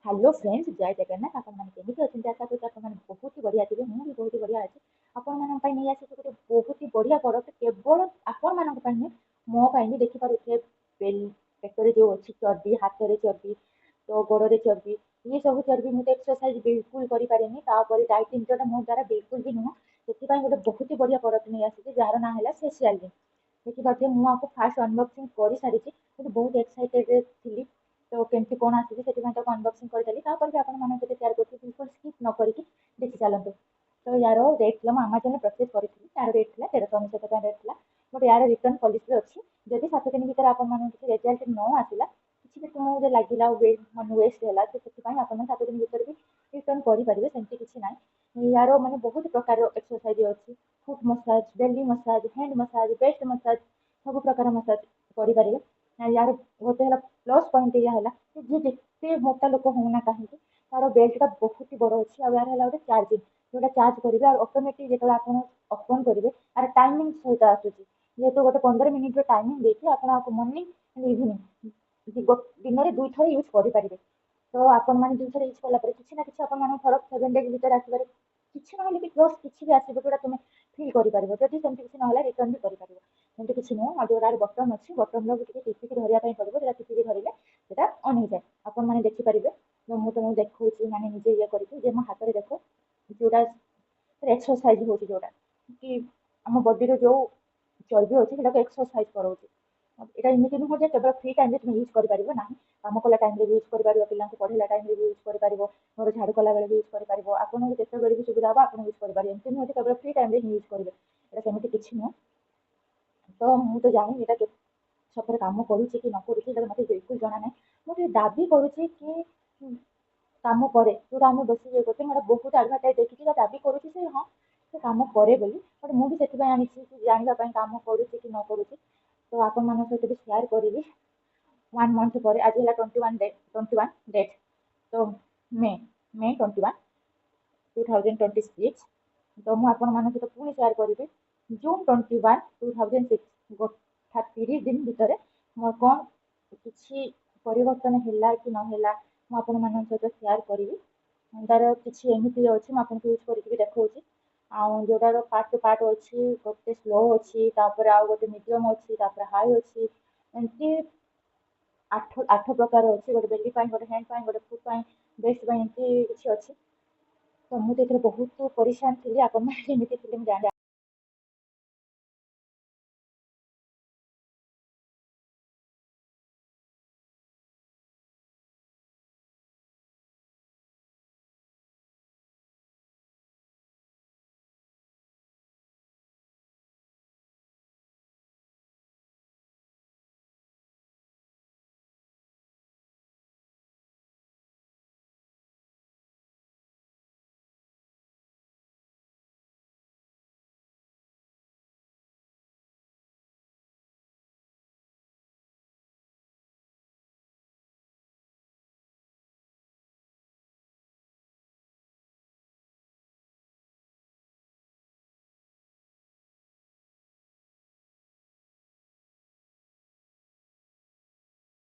Hello friends, जय जगन्नाथ। आपण मैंने केमिति अच्छे आशा करूँ आपण मैंने बहुत ही बढ़िया थे। मुझे बहुत ही बढ़िया अच्छे। आपण मान नहीं आसी गोटे बहुत ही बढ़िया प्रोडक्ट केवल आपण मान मो भी देखिपे पेटरे जो अच्छी चर्बी, हाथ में चर्बी, तो गोड़े चर्बी, ये सब चर्बी मुझे एक्सरसाइज बिल्कुल करें डाइटिंग जो मो द्वारा बिल्कुल भी नुह से गोटे बहुत ही बढ़िया प्रोडक्ट नहीं आसी जार ना है फेसियाल जिन देखिए मुझे फास्ट अनबॉक्सिंग कर सारी बहुत एक्साइटेड थी। तो केमती कौन आसी से अनबॉक्सिंग करदेली भी आपण शेयर कर बिल्कुल स्किप न करके देखी चलते। तो यार रेट थी आमाजन परचेज करी यार रेट थी 1399 रेट थी। बट यार रिटर्न पॉलिसी अच्छी जदि 7 दिन भर आप रिजल्ट न आसला किसी भी तुमको लगे मन वेस्ट है तो से आप 7 दिन भर भी रिटर्न करेंगे सेमती किसी ना। यार मैंने बहुत प्रकार एक्सरसाइज अच्छी foot massage, belly massage, hand massage, best massage, सब प्रकार मसाज करेंगे। यार गोटे प्लस पॉइंट या है जी जिते मोटा लोक होना कहीं तार बेल्टा बहुत ही बड़ अच्छी और यार है गोटे चार्जिंग जोटा चार्ज करेंगे और ऑटोमेटिक जो आप ओपन करेंगे यार टाइमिंग सहित आसूसी जेहेतु गोटे 15 मिनिट टाइमिंग देखिए आप मॉर्निंग इवनिंग दिन में 2 थर यूज करेंगे। तो आपण मैंने 2 थर यूज कलापर किसी ना कि फरक 7 डेज भर आसबार किसी ना प्लस किसी भी आसो जोटा तुम फिल कर जब सेमती किसी ना रिटर्न भी कर किसी नुह जो बटन अच्छी बटन टिपिक धरने पड़ो जो टिपिक धरले अन हो जाए आप देखिपारे। मुझे तुमको देखा मैंने निजे ये करके मो हाथ में देख जोटा एक्सरसाइज हो जोटा कि आम बॉडी जो चर्बी अच्छी एक्सरसाइज कराऊँ यहाँ एमती नुह केवल फ्री टाइम तुम यूज कर ना कम कला टाइम यूज कर पिला पढ़ला टाइम यूज कर मोर झाड़ू कला बेले यूज कर आपको जिते भी सुविधा हम आप यूज करेंगे एमती नुह केवल फ्री टाइम यूज करेंगे सेमती किसी नुह। तो मुझे जानी ये सतरे कम करुच्ची कि न करुच्ची मत बिल्कुल जना ना मुझे दाबी करुच्ची कि कम करे जो आम बस ये करते मैं बहुत आडभटाइज देखी दाबी करुच्ची से हाँ से कम करे बोली बट मुझे आनी जानापी कम करुच्ची कि न करुच्ची। तो आपण मान सहित भी शेयर करी 1 मंथ पर आज है 21 डेट तो मे मे 21 2026। तो मुझे सहित पुणी शेयर करी जून 21 2006 गोटा 30 दिन भितर मोर कौन किसी परिवर्तन है कि ना मुझे सहित शेयर करी तार किसी एमती अच्छी मुझे यूज करके देखा जोटार पार्ट टू पार्ट अच्छी गोटे स्लो अच्छी आउ गोटे मीडियम अच्छी हाई अच्छी एमती 8 प्रकार अच्छी गोटे बेली गोटे हैंड गोटे फुट बेस्ट एमती किसी अच्छी। तो मुझे बहुत परेशान थी आप